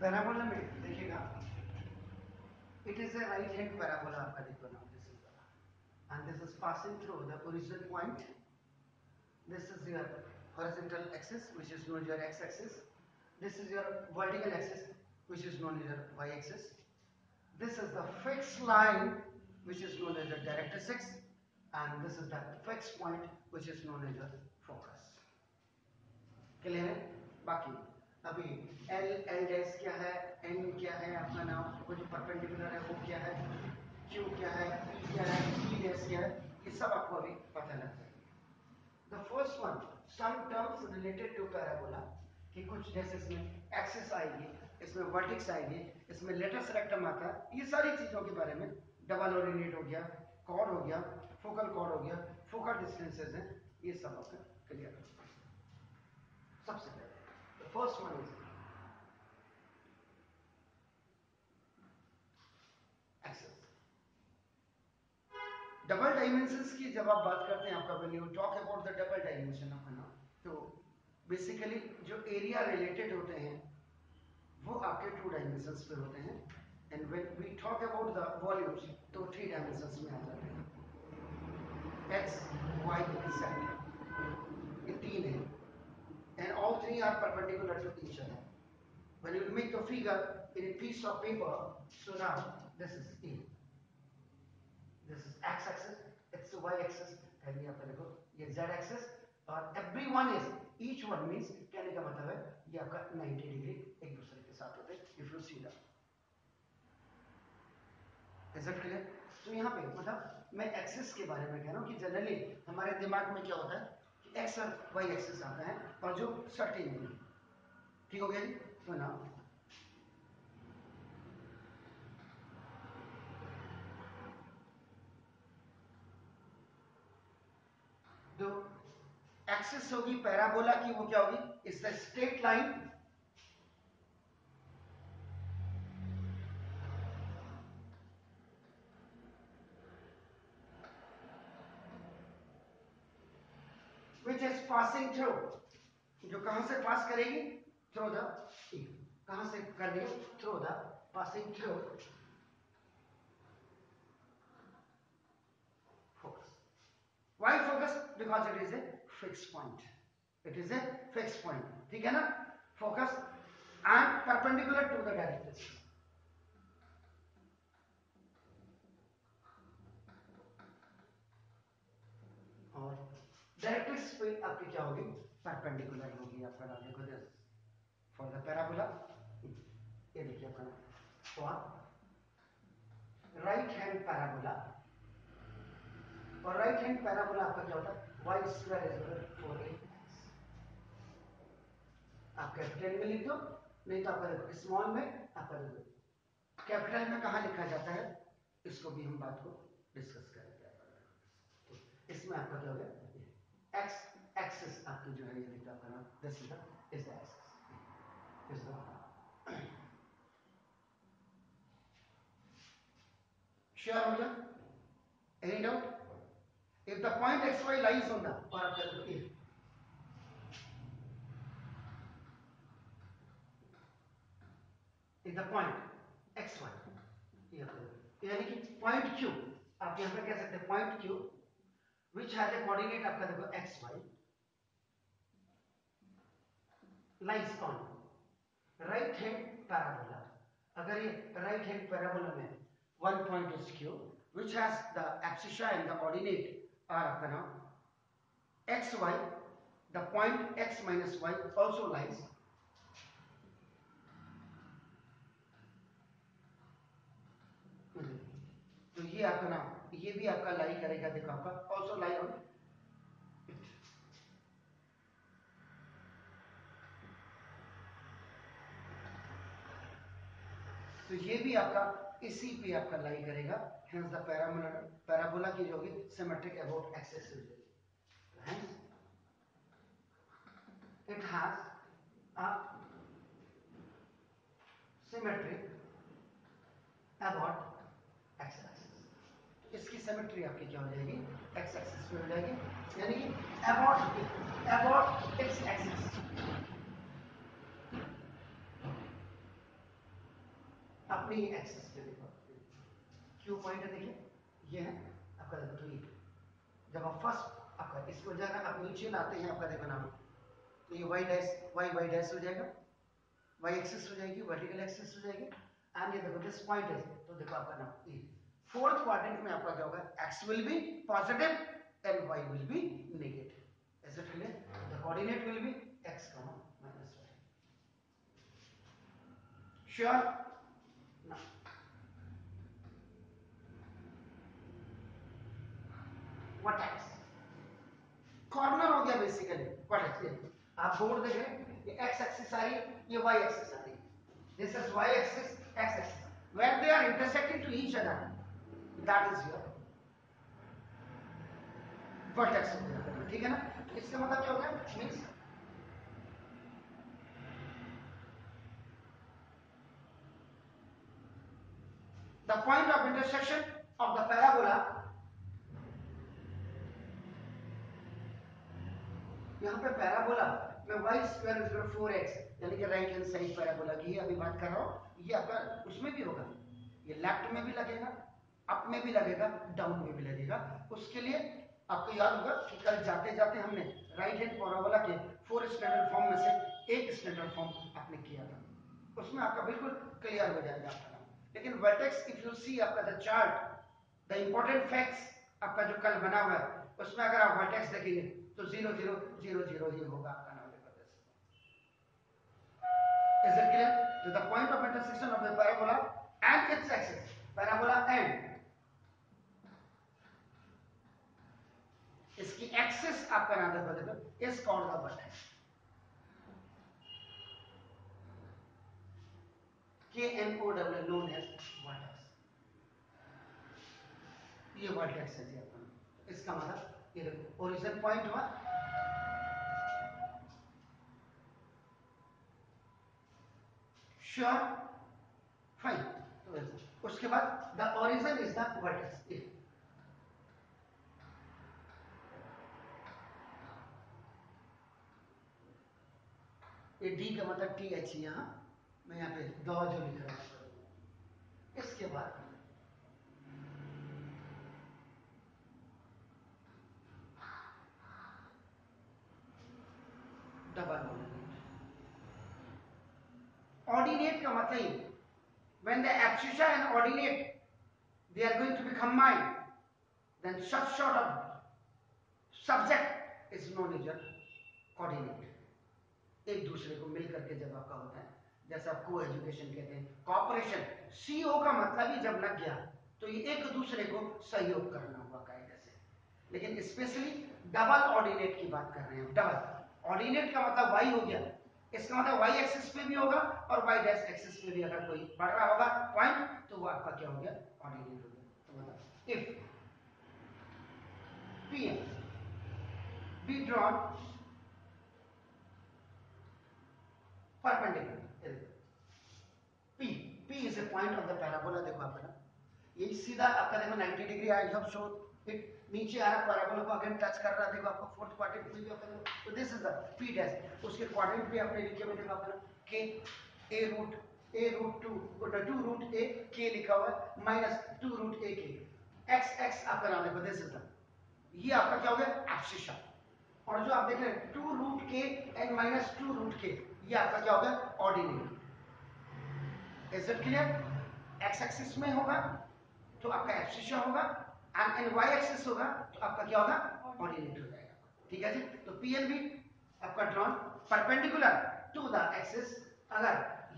Parabola में देखिएगा, it is a right hand parabola आपका देखो ना, this is the, and this is passing through the origin point. This is your horizontal axis, which is known as your x-axis. This is your vertical axis, which is known as your y-axis. This is the fixed line, which is known as the directrix, and this is the fixed point, which is known as your focus. Clear है? बाकी अभी L dash क्या है, N क्या है, अपना नाम वो जो परपेंडिकुलर है वो क्या है, Q क्या है, E क्या है, E डैश क्या है, ये सब आपको अभी पता लग जाएगा. The first one, some terms related to parabola, कि कुछ जैसे इसमें एक्सिस आएगी, इसमें वर्टेक्स आएगी, इसमें लेटस रेक्टम आता है, ये सारी चीजों के बारे में, डबल ओरिएंटेड हो गया, कॉर्ड हो गया, फोकल कॉर्ड हो गया, फोकल डिस्टेंसेस हैं, ये सब आपका क्लियर है. सबसे पहले the first one is axis. Double dimensions की जब आप बात करते हैं आपका, when you talk about the double dimension of an, तो बेसिकली जो एरिया रिलेटेड होते हैं वो आपके 2 डायमेंशंस पे होते हैं, and when we talk about the volumes तो 3 डायमेंशंस में आ जाते हैं. x y z, ये 3 है, and all 3 are perpendicular to each other. When you make a figure in a piece of paper, so now this is A, this is x-axis, it's the y-axis, and ये आपका देखो ये z-axis, और everyone is, each one means कहने का मतलब है ये आपका 90 डिग्री एक दूसरे के साथ होते हैं. If you see that, is that clear? तो यहाँ पे मतलब मैं एक्सिस के बारे में कह रहा हूँ कि जनरली हमारे दिमाग में क्या होता है कि एक्स और वाई एक्सिस आता है और जो सर्टेन नहीं. ठीक हो गया जी? तो ना जो एक्सिस होगी पैराबोला की वो क्या होगी, it's the straight line which is passing through, जो कहां से पास करेगी, थ्रू द, कहां से कर रही है, through the, passing through focus. Why focus? Because it is a fixed point. It is a fixed point. ठीक है ना? Focus and perpendicular to the directrix. और डायरेक्ट्रिक्स पे आपकी क्या होगी, परपेंडिकुलर होगी. आपका नाम देखो दिस फॉर द पैराबोला, ये देखिए आपका फॉर राइट हैंड पैराबोला, और राइट हैंड पैराबोला आपका क्या होता है, y square is equal to 4ax. आप कैपिटल में लिख दो, नहीं तो आपका देखो स्मॉल में, आपका देखो कैपिटल में कहां लिखा जाता है, इसको भी हम बात को डिस्कस करेंगे. तो इसमें आपका क्या हो गया, x एक्सिस आपकी जो है ये देखिए आपका नाम this is the axis, is the, sure हो गया? Any doubt? If the point xy lies on the, और आप देखो if the point xy, ये आप देखो यानी कि point q, आप यहाँ पे कह सकते हैं point q which has a coordinate आपका देखो xy lies on right hand parabola. अगर ये right hand parabola में one point is q which has the abscissa and the coordinate are आपका नाम xy, the point x minus y also lies. तो ये आपका नाम, ये भी आपका लाई करेगा, देखो आपका ऑल्सो लाई ऑन इट. तो ये भी आपका इसी पे आपका लाई करेगा, हेंस द पैराबोला की जो होगी सिमेट्रिक अबाउट एक्सिस हो जाएगी. Hence it has a symmetric about x axis. इसकी सिमेट्री आपकी क्या हो जाएगी, एक्स एक्सिस पे हो जाएगी, यानी कि अबाउट एक्स एक्सिस. अपनी एक्सिस पे देखो, क्यू पॉइंट है देखिए, ये है आपका देखो 2 जब आप फर्स्ट आपका इसको जाना आप नीचे लाते हैं आपका देखो नाम, तो ये y डैश हो जाएगा, y एक्सिस हो जाएगी, वर्टिकल एक्सिस हो जाएगी, एंड ये देखो दिस पॉइंट है, तो देखो आपका नाम ए। फोर्थ क्वाड्रेंट में आपका क्या होगा, x will be positive and y will be negative. Is it clear? The coordinate will be x, -y। Sure? Now what x corner हो गया बेसिकली, व्हाट एक्स, आप बोर्ड देख रहे हैं, ये x एक्सिस आ रही है, ये y एक्सिस आ रही है, this is y axis, x axis, when they are intersecting to each other, that is your vertex हो गया, ठीक है ना? इसका मतलब क्या हो गया, means the point of intersection of the parabola, यहाँ पे पैराबोला में y स्क्वायर इज 4x, यानी कि राइट हैंड साइड पैराबोला की अभी बात कर रहा हूँ, ये आपका उसमें भी होगा, ये लेफ्ट में भी लगेगा, अप में भी लगेगा, डाउन में भी लगेगा। उसके लिए आपको याद होगा कि कल जाते जाते हमने राइट हैंड पैराबोला के 4 स्टैंडर्ड फॉर्म में से एक स्टैंडर्ड फॉर्म आपने किया था, उसमें आपका बिल्कुल क्लियर हो जाएगा आपका। लेकिन वर्टेक्स इफ यू सी आपका the chart, the important facts आपका जो कल बना हुआ है, उसमें अगर आप वर्टेक्स देखेंगे तो 0 0 0 0 ही होगा आपका नाम देखो। Is it clear? To the point of intersection of the parabola and its axis, parabola and इसकी एक्सिस आपका नाम देखो is called the vertex, KNOW known as vertex। ये वर्टेक्स है जी आपका, इसका मतलब ये देखो ओरिजिन पॉइंट हुआ, श्योर, फाइन। तो उसके बाद the origin is the vertex, ये डी का मतलब TH यहाँ, मैं यहाँ पे द जो लिख रहा हूँ। इसके बाद डबल ऑर्डिनेट का मतलब when the abscissa and ordinate they are going to be combined, then such sort of subject is known as your coordinate। एक दूसरे को मिल करके जब आपका होता है, जैसे आप को एजुकेशन कहते हैं, कॉपरेशन, CO का मतलब ही जब लग गया तो ये एक दूसरे को सहयोग करना हुआ कायदे से। लेकिन स्पेशली डबल ऑर्डिनेट की बात कर रहे हैं। डबल ऑर्डिनेट का मतलब y हो गया, इसका मतलब y एक्सिस पे भी होगा और y डैश एक्सिस पे भी अगर कोई बढ़ रहा होगा पॉइंट, तो वो आपका क्या हो गया, ऑर्डिनेट हो गया। तो मतलब if PM be drawn perpendicular, P is a point of the parabola, देखो आपका ना ये सीधा आपका देखो 90 degree, I have shown it, नीचे आ रहा पैराबोला को अगेन टच कर रहा, देखो आपका फोर्थ क्वाड्रेंट में भी आपका, तो this is the P dash, उसके क्वाड्रेंट पे आपने लिखे हुए देखो आपका K A root 2 root A K लिखा हुआ है minus 2 root A K, x आपका नाम देखो, दिस इज द, ये आपका क्या हो गया, एब्सिशा। और जो आप देख रहे हैं 2 root K and minus 2 root K, ये आपका क्या होगा, ordinate. Is it clear? x axis में होगा तो आपका एब्सिशा होगा, एंड y एक्सिस होगा तो आपका क्या होगा, ऑर्डिनेट हो जाएगा। ठीक है जी? तो PNB आपका drawn perpendicular to the axis, अगर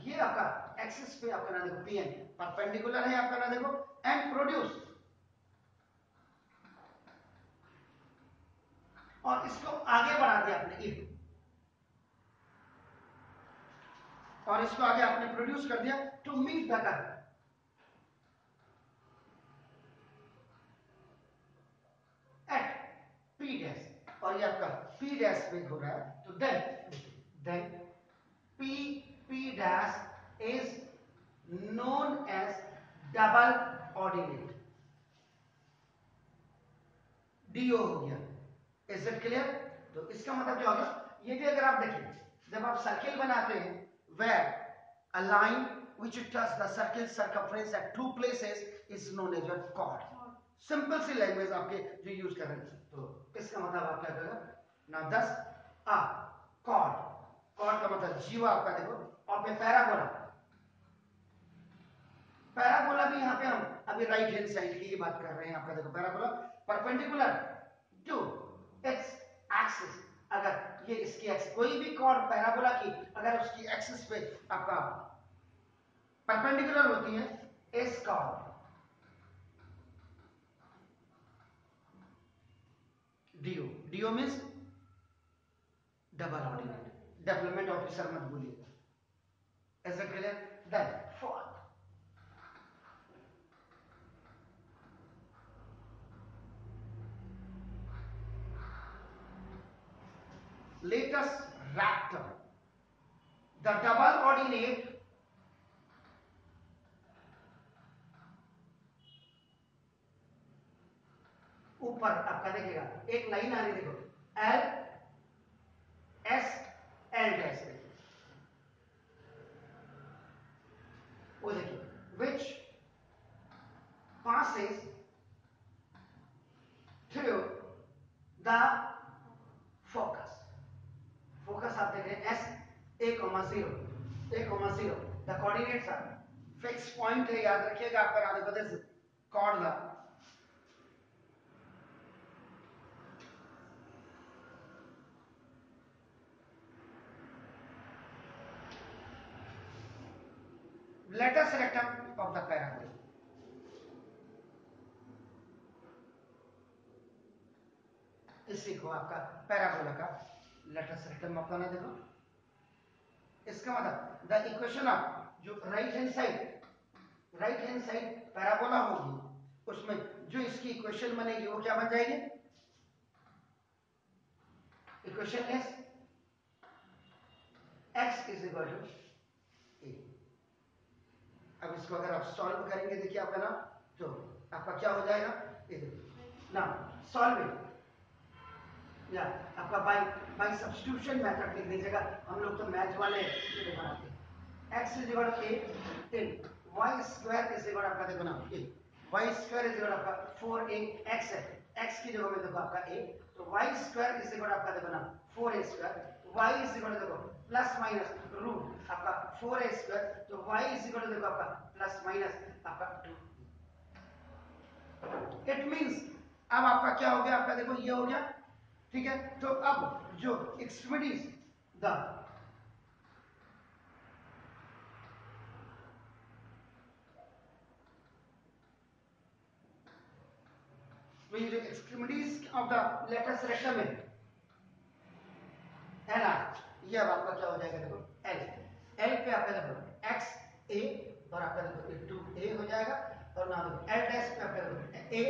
ये आपका एक्सिस पे आपका ना देखो PN परपेंडिकुलर है आपका ना देखो, एंड प्रोड्यूस, और इसको आगे बढ़ा दिया आपने इफ, और इसको आगे आपने प्रोड्यूस कर दिया to meet the curve at P dash, और ये आपका P डैश पे हो रहा है, तो then P dash is known as double ordinate, DO हो गया। Is it clear? तो इसका मतलब क्या होगा, ये भी अगर आप देखें जब आप सर्किल बनाते हैं, where a line which touch the circle circumference at two places is known as a chord. Simple C language आपके जो यूज कर रहे हैं, तो इसका मतलब आप क्या करेगा ना 10 आ कॉर्ड, कॉर्ड का मतलब जीवा आपका देखो, और फिर पैराबोला, पैराबोला भी यहाँ पे हम अभी राइट हैंड साइड की बात कर रहे हैं आपका देखो, parabola perpendicular to its axis, अगर ये इसकी एक्सिस कोई भी कॉर्ड पैराबोला की अगर उसकी एक्सिस पे आपका परपेंडिकुलर होती है इस chord D O, D O means double ordinate, development officer मत भूलिएगा, ऐसा clear, that fourth latest rectum, the double ordinate ऊपर आपका देखिएगा एक लाइन आ रही, देखो एल एस एल डैश, वो देखिए which passes through the focus, focus आप देख रहे हैं is a comma zero, a comma zero, the coordinates are fix point है, याद रखिएगा आपका आगे बदल chord the latus rectum of the parabola, इसी को आपका पैराबोला का लेटेस्ट रेक्टम आपका ना देखो, इसका मतलब द इक्वेशन ऑफ जो राइट हैंड साइड पैराबोला होगी उसमें जो इसकी इक्वेशन बनेगी वो क्या बन जाएगी, equation is x is equal to A. अब इसको अगर आप सॉल्व करेंगे देखिए आपका ना, तो आपका क्या हो जाएगा, ना सॉल्विंग या आपका बाय सब्स्टिट्यूशन मेथड लिख दीजिएगा, हम लोग तो मैथ वाले बनाते हैं, x is equal to a in y square is equal आपका देखो ना a, y square is equal आपका 4ax है, x की जगह में देखो आपका a, तो y स्क्वायर इज इक्वल आपका देखो ना 4a square, y is equal देखो प्लस माइनस रूट आपका 4a स्क्वायर, तो y इज इक्वल देखो आपका प्लस माइनस आपका 2, इट मींस अब आपका क्या हो गया, आपका देखो ये हो गया, ठीक है, तो अब जो extremities the extremities of the latus rectum है एल आर, ये अब आपका क्या हो जाएगा देखो एल, एल पे आपका देखो एक्स ए और आपका देखो 2a हो जाएगा, और ना देखो एल डैश पे आपका देखो a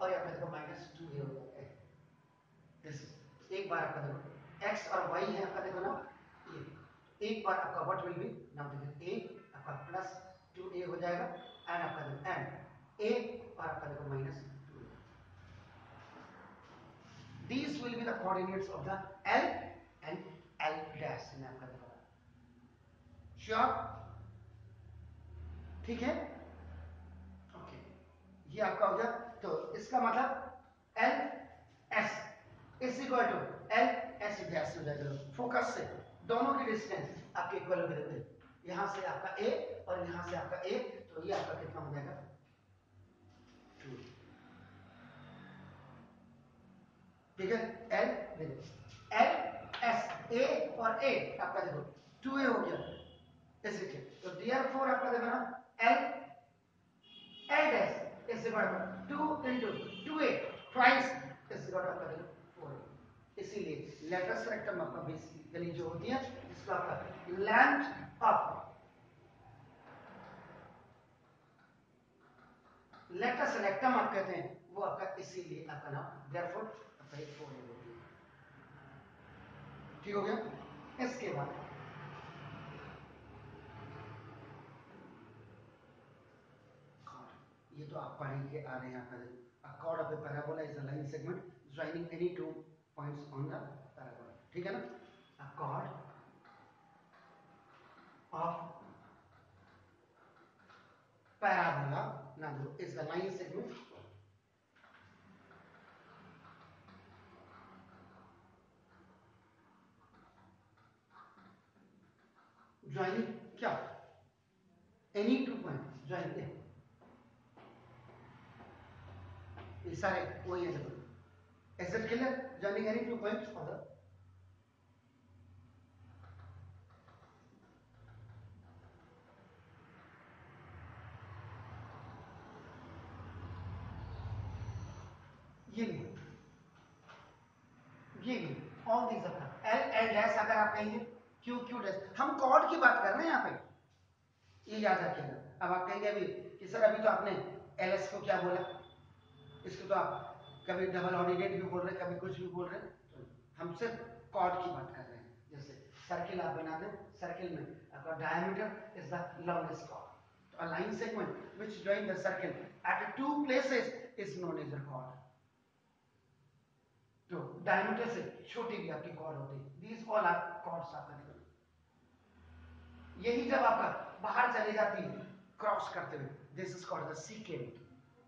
और आपका देखो माइनस 2a हो जाएगा, दिस इज एक बार आपका देखो x और y है आपका देखो ना ये, एक बार आपका व्हाट विल बी नाउ देखो a आपका प्लस 2a हो जाएगा एंड आपका देखो एंड a और आपका देखो minus 2a, these will be the coordinates of the l and l dash में आपका देखो, श्योर, ठीक है, ओके, ये आपका हो गया, तो इसका मतलब L S is equal to L S dash हो जाएगा, फोकस से दोनों की डिस्टेंस आपके इक्वल हो जाएगा, यहां से आपका ए और यहां से आपका ए, तो ये आपका कितना हो जाएगा 2, ठीक है, एल देखो एल एस ए और ए आपका देखो 2a हो गया, इसलिए तो देयरफॉर आपका देखो ना L L dash is equal to 2 into 2a twice is equal to 4a, इसीलिए लेटेस्ट रेक्टम आपका बेसिकली जो होती है इसको आपका लेंथ ऑफ लेटेस्ट रेक्टम आप कहते हैं, वो आपका इसीलिए आपका नाम देयरफॉर आपका 4a होती है, ठीक हो गया, इसके बाद ये तो आप पढ़ के आ रहे हैं आपका, a chord of a parabola is a line segment joining any two points on the parabola, ठीक है ना, a chord of parabola now is the line segment joining क्या any two points joining ये सारे वही है देखो is it clear joining any two points for the ये all these R L L dash अगर आप कहेंगे क्यू क्यू डैश हम कॉर्ड की बात कर रहे हैं यहाँ पे ये याद रखिएगा अब आप कहेंगे अभी कि सर अभी तो आपने एल एस को क्या बोला इसको तो आप कभी डबल ऑर्डिनेट भी बोल रहे हैं कभी कुछ भी बोल रहे हैं तो हम सिर्फ कॉर्ड की बात कर रहे हैं जैसे सर्किल आप बना दें सर्किल में आपका diameter is the longest chord तो a line segment which join the circle at two places is known as a chord तो डायमीटर से छोटी भी आपकी कॉर्ड होती है दीज ऑल आर कॉर्ड्स आपका यही जब आपका बाहर चली जाती है क्रॉस करते हुए this is called the second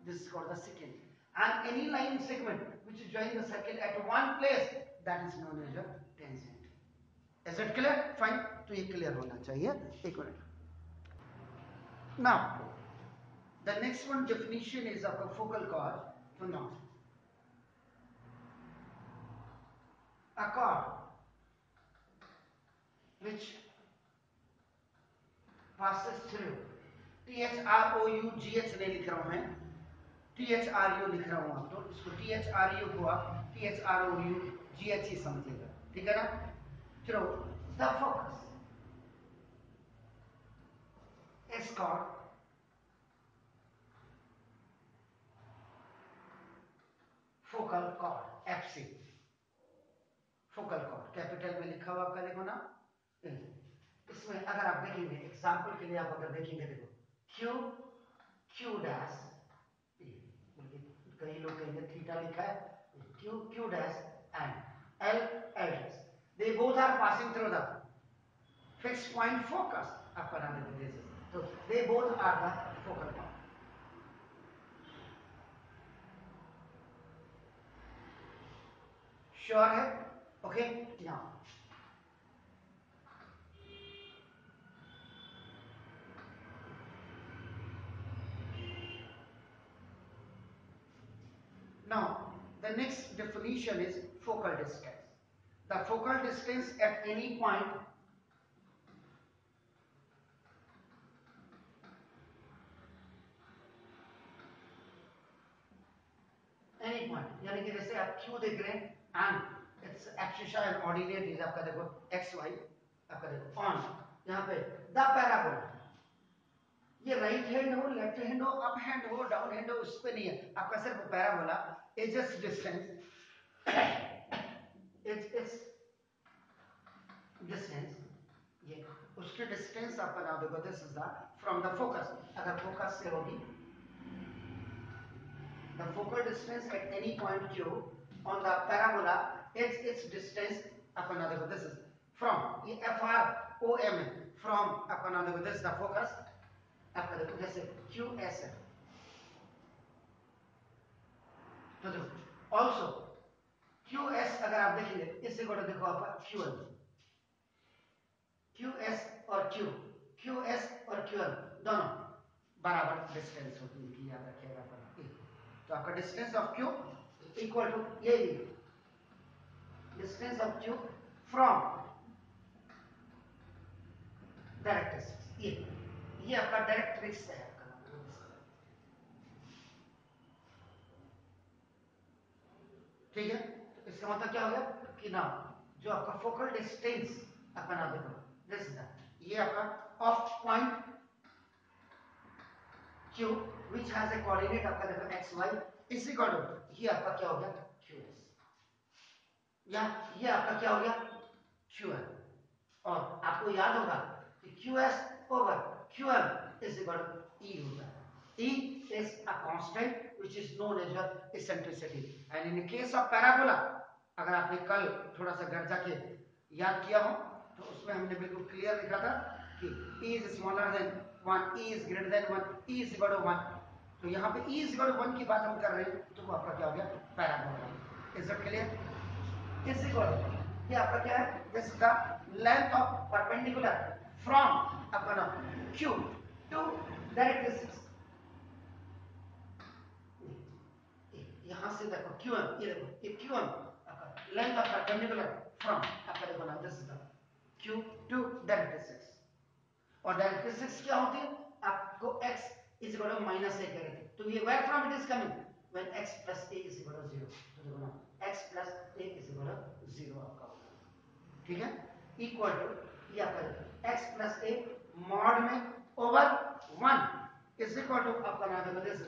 this is called the second and any line segment which join the circle at one place that is known as a tangent is it clear fine तो ये clear होना चाहिए एक minute now the next one definition is of a focal chord for now a chord which passes through THROUGH नहीं लिख रहा हूं मैं THRU लिख रहा हूं आप तो इसको THRU को आप THROUGH ही समझिएगा ठीक है ना through the focus is called focal chord FC focal cord capital में लिखा हुआ आपका देखो ना इसमें अगर आप देखेंगे एग्जांपल के लिए आप अगर देखेंगे देखो क्यू क्यू डैश कई लोग कहेंगे थीटा लिखा है Q Q dash and L L dash they both are passing through the fixed point focus आपका नाम है तो they both are the focal chord sure है okay now the next definition is focal distance the focal distance at any point यानी कि जैसे आप q देख रहे हैं and its axis and ordinate is आपका देखो xy आपका देखो on यहाँ पे the parabola ये राइट हैंड हो लेफ्ट हैंड हो अप हैंड हो डाउन हैंड हो उस पे नहीं है आपका सिर्फ parabola is its distance its distance ये उसके डिस्टेंस आपका नाम देखो this is the from the focus अगर फोकस से होगी the focal distance at any point q on the parabola is its distance अपना देखो this is from ये FROM from अपना देखो this is the focus आपका देखो जैसे QS है तो देखो also QS अगर आप देखेंगे इससे को देखो आपका QL QS और QS और QL दोनों बराबर डिस्टेंस होती है याद रखिएगा तो आपका distance of Q equal to ये distance of Q from direct ये आपका डायरेक्ट्रिक्स है ठीक है तो इसका मतलब क्या हो गया कि ना जो आपका फोकल डिस्टेंस अपना देखो दिस इज ये आपका of point Q which has a coordinate आपका देखो xy इस इक्वल टू ये आपका क्या हो गया QS या ये आपका क्या हो गया QL और आपको याद होगा कि QS over QL is equal to E होता है E is a constant which is known as your eccentricity and in the case of parabola अगर आपने कल थोड़ा सा घर जाके याद किया हो तो उसमें हमने बिल्कुल क्लियर लिखा था कि e is smaller than 1, e is greater than 1, e is equal to 1. तो यहाँ पे e is equal to 1 की बात हम कर रहे हैं, तो वो आपका क्या हो गया, parabola. Is it clear? Is equal to, ये आपका क्या है, this is the length of perpendicular from अपना q to directrix. यहाँ से देखो qm, ये देखो ये qm length of perpendicular from आपका देखो ना, this is the q to directrix. और डायरेक्ट्रिक्स क्या होती है, आपको x is equal to minus a कह रहे थे, तो ये where from it is coming, when x plus a is equal to 0. तो देखो ना x plus a is equal to 0 आपका होगा, ठीक है, इक्वल टू ये आपका x plus a mod में ओवर 1 is equal to आपका ना देखो this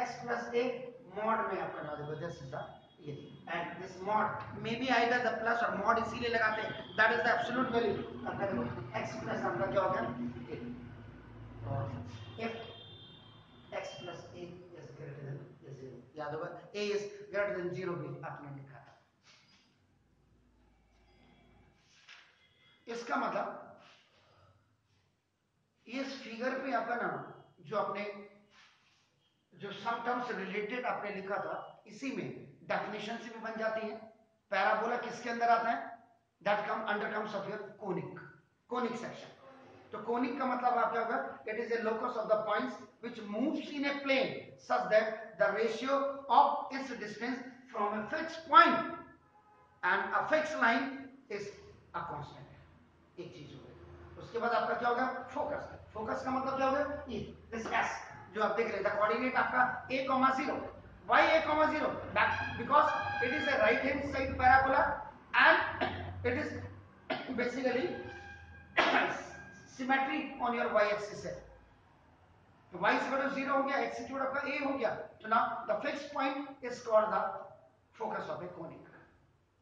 x plus a mod में आपका ना देखो दिस इज द ये, and this mod may be either the plus or mod इसीलिए लगाते हैं, that is the absolute value आपका देखो x plus आपका क्या होगा a, और if x plus a is greater than 0, याद होगा a is greater than 0 भी आपने लिखा था. इसका मतलब इस फिगर पे आपका ना जो आपने जो सम टर्म्स रिलेटेड आपने लिखा था, इसी में डेफिनेशन से भी बन जाती है. पैराबोला किसके अंदर आता है, that come under terms of your conic section. तो कोनिक का मतलब आप क्या होगा, it is a locus of the points which moves in a plane such that the ratio of its distance from a fixed point and a fixed line is a constant. एक चीज हो गई. उसके बाद आपका क्या होगा, फोकस का मतलब क्या होगा, ये दिस एस जो आप देख रहे हैं, द कोऑर्डिनेट आपका a, 0. why a, 0? because it is a right hand side parabola and it is basically symmetry on your y axis है. तो y is equal to 0 हो गया, x is equal to आपका a हो गया. तो now the fixed point is called the focus of a conic.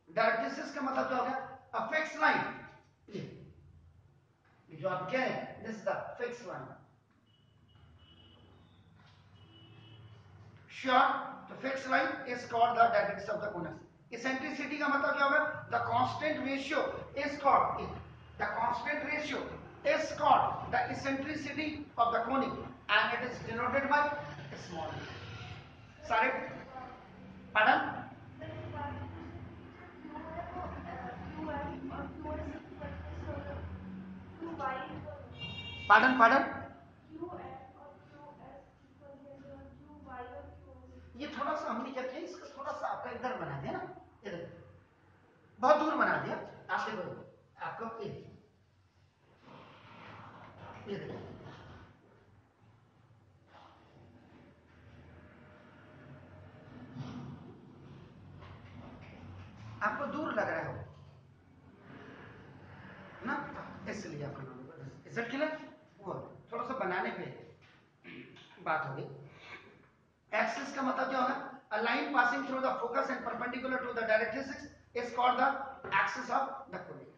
Directrix का मतलब क्या हो गया, a fixed line. ये जो आप कह रहे हैं, this is the fixed line. Sure, the fixed line is called the directrix of the conus. Eccentricity का मतलब क्या होगा, the constant ratio is called the eccentricity of the conic and it is denoted by small d. सारे pardon ये थोड़ा सा हमने क्या किया, इसका थोड़ा सा आपका इधर बना दिया ना, इधर बहुत दूर बना दिया. आप देखो आपका ये देखो आपको दूर लग रहा है ना, इसलिए आपका नाम इज इट क्लियर. वो थोड़ा सा बनाने पे बात होगी. एक्सिस का मतलब क्या होगा, a line passing through the focus and perpendicular to the directrix is called the axis of the conic.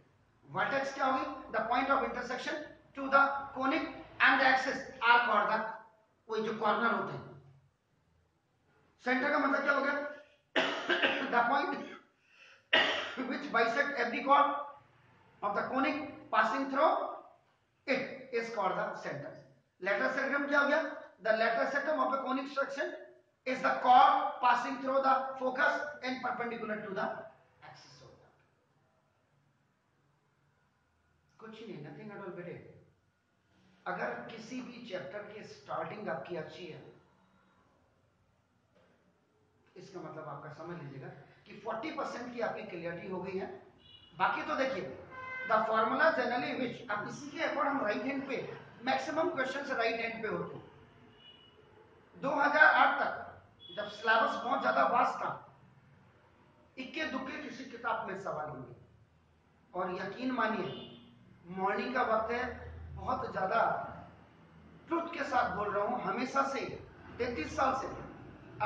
Vertex क्या होगी, the point of intersection to the conic and the axis are called the, वो जो corner होते हैं. Centre का मतलब क्या हो गया, the point which bisect every chord of the conic passing through it is called the center. Lateral septum क्या हो गया, the lateral septum of a conic section is the chord passing through the focus and perpendicular to the axis of the. कुछ नहीं, nothing at all बेटे. अगर किसी भी chapter की स्टार्टिंग आपकी अच्छी है, इसका मतलब आपका समझ लीजिएगा कि 40% की आपकी क्लियरिटी हो गई है. बाकी तो देखिए, द फॉर्मूला जनरली विच, अब इसी के अकॉर्ड हम राइट हैंड पे मैक्सिमम क्वेश्चंस राइट हैंड पे होते हैं. 2008 तक जब सिलेबस बहुत ज्यादा वास्ट था, इक्के दुक्के किसी किताब में सवाल होंगे. और यकीन मानिए मॉर्निंग का वक्त है, बहुत ज्यादा ट्रुथ के साथ बोल रहा हूं, हमेशा से 33 साल से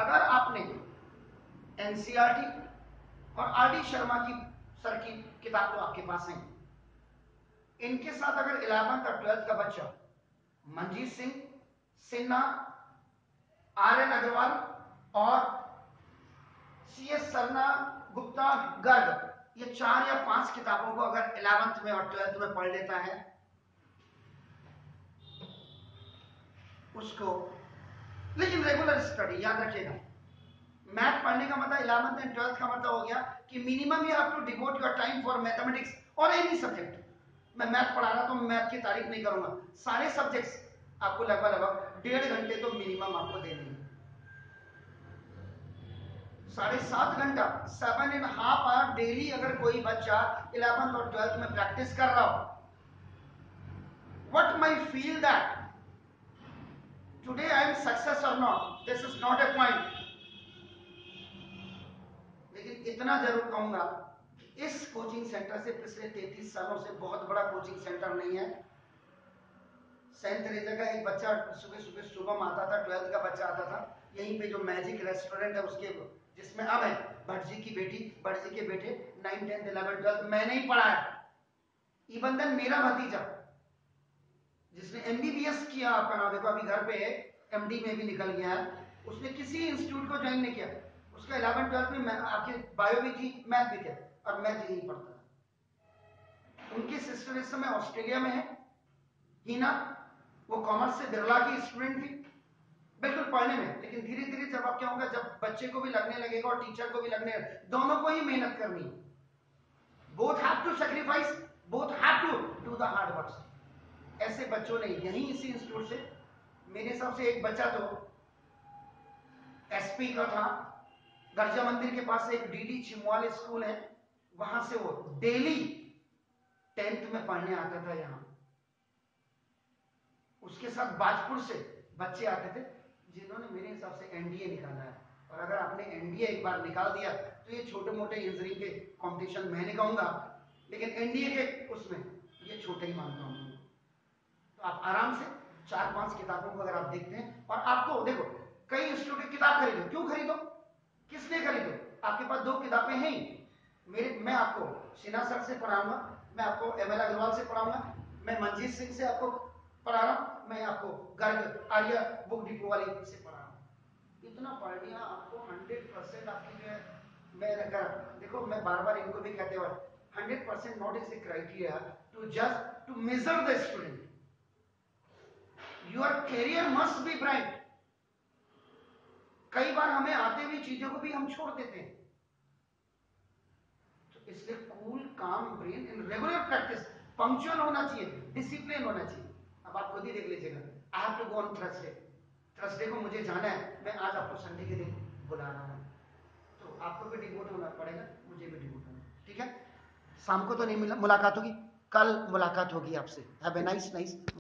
अगर आपने एनसीईआरटी और आरडी शर्मा की सर की किताब तो आपके पास है, इनके साथ अगर 11th और 12th का बच्चा मंजीत सिंह सिन्हा, आर्यन अग्रवाल और सीएस सरना, गुप्ता, गर्ग, ये 4 या 5 किताबों को अगर 11th में और 12th में पढ़ लेता है उसको, लेकिन रेगुलर स्टडी याद रखिएगा। मैथ पढ़ने का मतलब 11th एंड 12th का मतलब हो गया कि minimum you have to devote your time for mathematics और एनी सब्जेक्ट। मैं मैथ पढ़ा रहा तो मैथ की तारीफ नहीं करूंगा, सारे सब्जेक्ट्स आपको लगभग लगभग 1.5 घंटे तो मिनिमम आपको देने हैं। 7.5 घंटा 7.5 आवर डेली अगर कोई बच्चा 11th और 12th में प्रैक्टिस कर रहा हो, what might feel that today I am success or not, this is not a point। लेकिन इतना जरूर कहूंगा, इस कोचिंग सेंटर से पिछले 33 सालों से बहुत बड़ा कोचिंग सेंटर नहीं है। सेंट तेरेसा का एक बच्चा सुबह सुबह शुभम आता था, 12th का बच्चा आता था, यहीं पे जो मैजिक रेस्टोरेंट है उसके, जिसमें अब है भट्ट जी की बेटी, भट्ट जी के बेटे 9, 10, 11, 12 मैंने ही पढ़ाया। इवन देन मेरा भतीजा जिसने एमबीबीएस किया, आपका नाम देखो अभी घर पे है, एमडी में भी निकल गया है, उसने किसी इंस्टीट्यूट को ज्वाइन नहीं किया, उसका 11, 12 में आपके बायो भी थी, मैथ भी थे, और मैथ यही पढ़ता था। उनकी सिस्टर इस समय ऑस्ट्रेलिया में है, हीना, वो कॉमर्स से बिरला की स्टूडेंट थी, बिल्कुल पढ़ने में, लेकिन धीरे धीरे जब आप क्या होगा, जब बच्चे को भी लगने लगेगा और टीचर को भी लगने, दोनों को ही मेहनत करनी है। Both have to sacrifice, both have to do the hard work. ऐसे बच्चों ने यही इसी इंस्टीट्यूट से, मेरे हिसाब से एक बच्चा तो एसपी का था, गर्जा मंदिर के पास एक डीडी चिमवाल स्कूल है, वहां से वो डेली 10th में पढ़ने आता था यहाँ। उसके साथ बाजपुर से बच्चे आते थे जिन्होंने मेरे हिसाब से एनडीए निकाला है। और अगर आपने एनडीए एक बार निकाल दिया तो ये छोटे मोटे इंजीनियरिंग के कंपटीशन मैं नहीं कहूंगा, लेकिन एनडीए के उसमें ये छोटे ही मानता हूं। तो आप आराम से 4-5 किताबों को अगर आप देखते हैं, और आपको देखो कई इंस्टीट्यूट की किताब खरीदो, क्यों खरीदो, किस लिए खरीदो, आपके पास 2 किताबें हैं ही। मैं आपको सिन्हा सर से पढ़ाऊंगा, मैं आपको एमएल अग्रवाल से पढ़ाऊंगा, मैं मंजीत सिंह से आपको पढ़ा रहा हूं, मैं आपको गर्ग आर्या बुक डिपो वाली से पढ़ा रहा हूं। इतना पढ़ लिया आपको 100% आपकी जो है, मैं अगर देखो मैं बार बार इनको भी कहते हुए 100% not is a criteria to just to measure the student, your career must be bright. कई बार हमें आते हुई चीजों को भी हम छोड़ देते हैं, तो इसलिए कूल काम brain in regular practice, punctual होना चाहिए, डिसिप्लिन होना चाहिए। अब आप खुद ही देख लीजिएगा, I have to go on Thursday, Thursday को मुझे जाना है, मैं आज आपको संडे के दिन बुला रहा हूं, तो आपको भी डिवोट होना पड़ेगा, मुझे भी डिवोट होना, ठीक है। शाम को तो नहीं मिला मुलाकात होगी, कल मुलाकात होगी आपसे। Have a nice